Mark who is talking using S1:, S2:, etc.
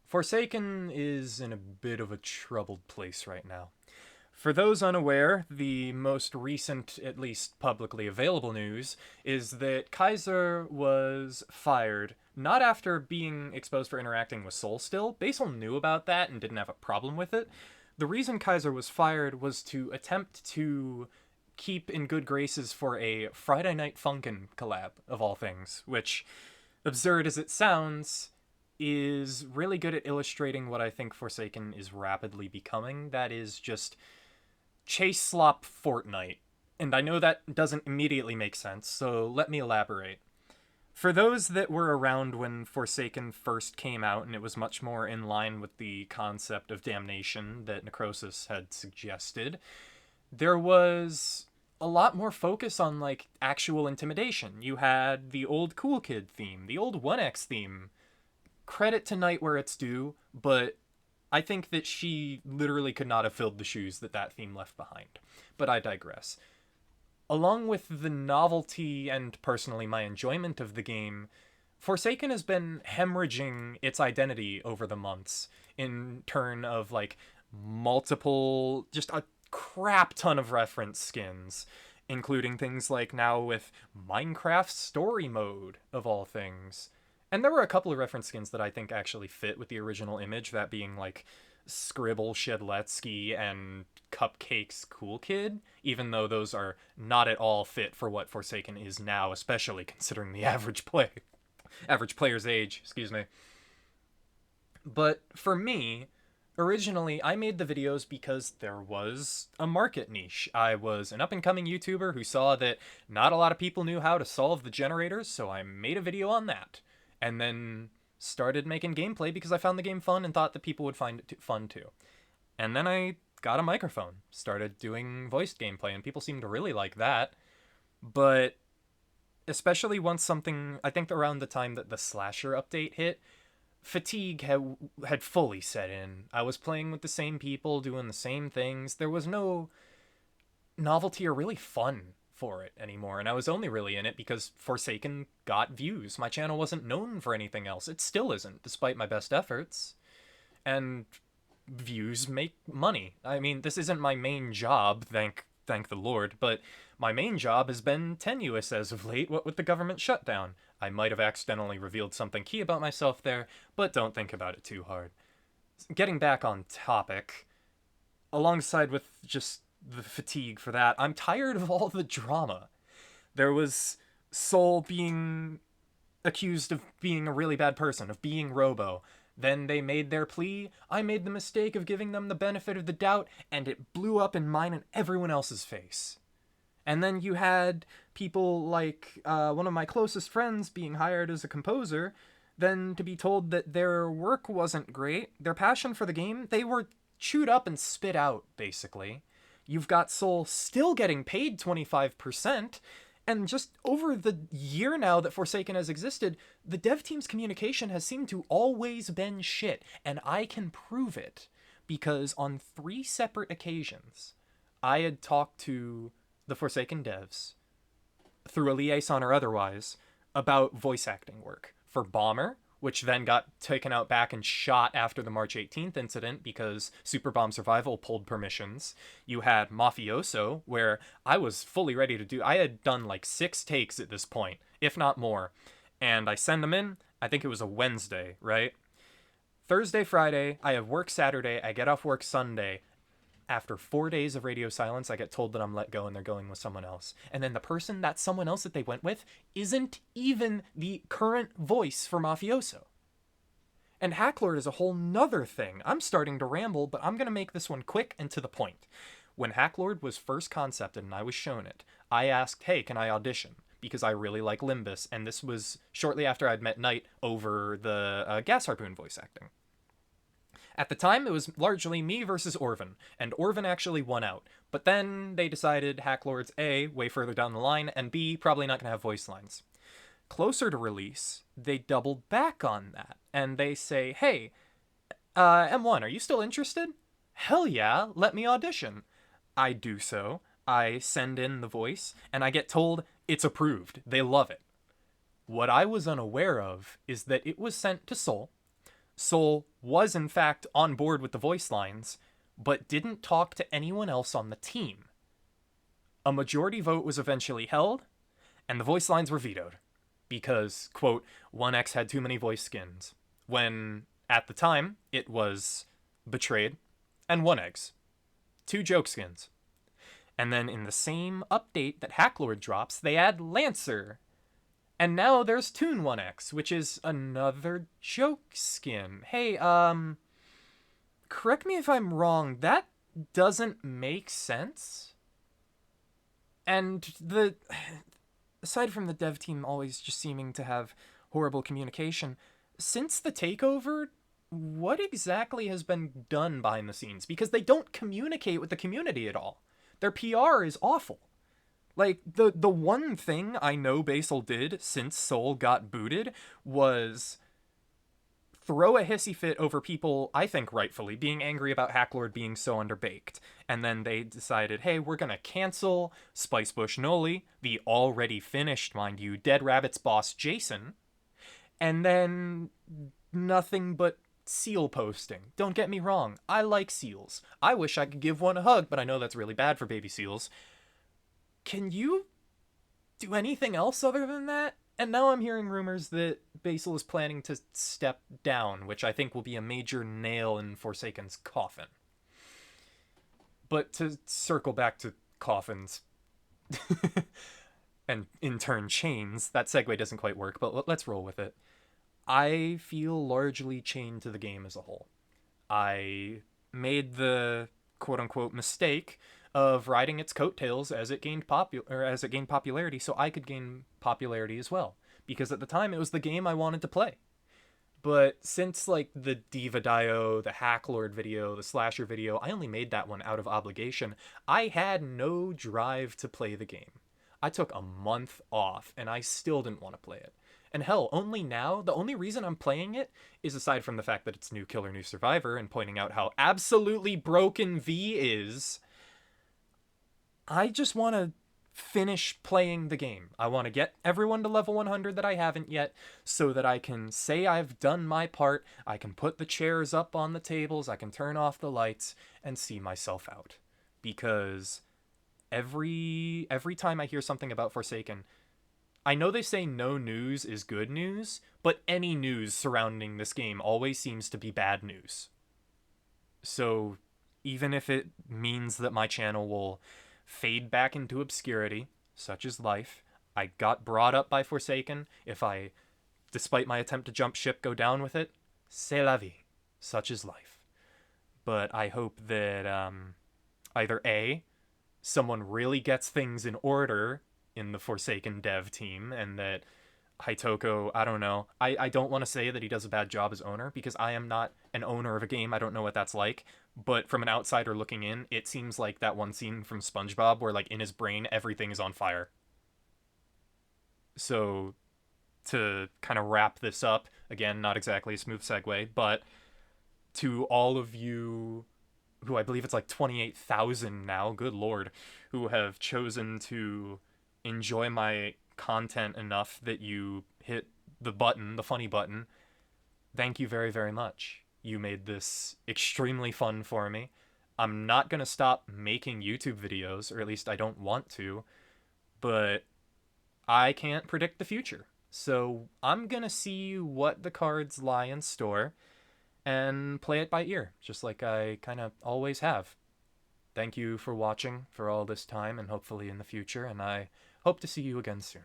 S1: Forsaken is in a bit of a troubled place right now. For those unaware, the most recent, at least publicly available news, is that Kaiser was fired, not after being exposed for interacting with Soul still. Basil knew about that and didn't have a problem with it. The reason Kaiser was fired was to attempt to keep in good graces for a Friday Night Funkin' collab, of all things, which, absurd as it sounds, is really good at illustrating what I think Forsaken is rapidly becoming. That is just chase slop Fortnite. And I know that doesn't immediately make sense, so let me elaborate. For those that were around when Forsaken first came out, and it was much more in line with the concept of damnation that Necrosis had suggested, there was a lot more focus on like actual intimidation. You had the old cool kid theme, the old 1x theme. Credit to Night where it's due, but I think that she literally could not have filled the shoes that that theme left behind. But I digress. Along with the novelty and personally my enjoyment of the game, Forsaken has been hemorrhaging its identity over the months in turn of like multiple, just a crap ton of reference skins, including things like now with Minecraft story mode of all things. And there were a couple of reference skins that I think actually fit with the original image, that being like Scribble Shedletsky and Cupcake's Cool Kid, even though those are not at all fit for what Forsaken is now, especially considering the average player's age, excuse me. But for me, originally I made the videos because there was a market niche. I was an up-and-coming YouTuber who saw that not a lot of people knew how to solve the generators, so I made a video on that. And then started making gameplay because I found the game fun and thought that people would find it fun too. And then I got a microphone, started doing voiced gameplay, and people seemed to really like that. But especially once something, I think around the time that the Slasher update hit, fatigue had fully set in. I was playing with the same people, doing the same things. There was no novelty or really fun for it anymore, and I was only really in it because Forsaken got views. My channel wasn't known for anything else. It still isn't, despite my best efforts. And views make money. I mean, this isn't my main job, thank the Lord, but my main job has been tenuous as of late, what with the government shutdown. I might have accidentally revealed something key about myself there, but don't think about it too hard. Getting back on topic, alongside with just the fatigue for that, I'm tired of all the drama. There was Soul being accused of being a really bad person, of being Robo. Then they made their plea. I made the mistake of giving them the benefit of the doubt, and it blew up in mine and everyone else's face. And then you had people like one of my closest friends being hired as a composer, then to be told that their work wasn't great, their passion for the game, they were chewed up and spit out, basically. You've got Soul still getting paid 25%, and just over the year now that Forsaken has existed, the dev team's communication has seemed to always been shit, and I can prove it, because on 3 separate occasions, I had talked to the Forsaken devs, through a liaison or otherwise, about voice acting work for Bomber, which then got taken out back and shot after the March 18th incident because Super Bomb Survival pulled permissions. You had Mafioso, where I was fully ready to do... I had done like 6 takes at this point, if not more. And I send them in, I think it was a Wednesday, right? Thursday, Friday, I have work Saturday, I get off work Sunday. After 4 days of radio silence, I get told that I'm let go and they're going with someone else. And then the person, that someone else that they went with, isn't even the current voice for Mafioso. And Hacklord is a whole nother thing. I'm starting to ramble, but I'm going to make this one quick and to the point. When Hacklord was first concepted and I was shown it, I asked, hey, can I audition? Because I really like Limbus, and this was shortly after I'd met Knight over the Gas Harpoon voice acting. At the time, it was largely me versus Orvin, and Orvin actually won out. But then they decided Hacklord's A, way further down the line, and B, probably not going to have voice lines. Closer to release, they doubled back on that, and they say, hey, M1, are you still interested? Hell yeah, let me audition. I do so, I send in the voice, and I get told it's approved, they love it. What I was unaware of is that it was sent to Soul. Soul was in fact on board with the voice lines, but didn't talk to anyone else on the team. A majority vote was eventually held, and the voice lines were vetoed because, quote, 1X had too many voice skins, when at the time it was Betrayed and 1X, two joke skins. And then in the same update that Hacklord drops, they add Lancer. And now there's Toon 1X, which is another joke skin. Hey, correct me if I'm wrong, that doesn't make sense? And aside from the dev team always just seeming to have horrible communication, since the takeover, what exactly has been done behind the scenes? Because they don't communicate with the community at all. Their PR is awful. Like, the one thing I know Basil did since Soul got booted was throw a hissy fit over people, I think rightfully, being angry about Hacklord being so underbaked. And then they decided, hey, we're gonna cancel Spicebush Noli, the already finished, mind you, Dead Rabbit's boss Jason, and then nothing but seal posting. Don't get me wrong, I like seals. I wish I could give one a hug, but I know that's really bad for baby seals. Can you do anything else other than that? And now I'm hearing rumors that Basil is planning to step down, which I think will be a major nail in Forsaken's coffin. But to circle back to coffins, and in turn chains, that segue doesn't quite work, but let's roll with it. I feel largely chained to the game as a whole. I made the quote-unquote mistake of riding its coattails as it gained popularity, so I could gain popularity as well. Because at the time, it was the game I wanted to play. But since, like, the Diva Dio, the Hacklord video, the Slasher video, I only made that one out of obligation. I had no drive to play the game. I took a month off, and I still didn't want to play it. And hell, only now, the only reason I'm playing it is, aside from the fact that it's new killer, new survivor, and pointing out how absolutely broken V is, I just want to finish playing the game. I want to get everyone to level 100 that I haven't yet, so that I can say I've done my part, I can put the chairs up on the tables, I can turn off the lights, and see myself out. Because every time I hear something about Forsaken, I know they say no news is good news, but any news surrounding this game always seems to be bad news. So even if it means that my channel will fade back into obscurity, such is life, I got brought up by Forsaken. If I, despite my attempt to jump ship, go down with it, c'est la vie, such is life. But I hope that either A, someone really gets things in order in the Forsaken dev team, and that Hitoko, I don't know, I don't want to say that he does a bad job as owner, because I am not an owner of a game, I don't know what that's like, but from an outsider looking in, it seems like that one scene from SpongeBob where, like, in his brain, everything is on fire. So, to kind of wrap this up, again, not exactly a smooth segue, but to all of you who, I believe it's like 28,000 now, good lord, who have chosen to enjoy my content enough that you hit the button, the funny button, thank you very, very much. You made this extremely fun for me. I'm not going to stop making YouTube videos, or at least I don't want to, but I can't predict the future. So I'm going to see what the cards lie in store and play it by ear, just like I kind of always have. Thank you for watching for all this time, and hopefully in the future, and I hope to see you again soon.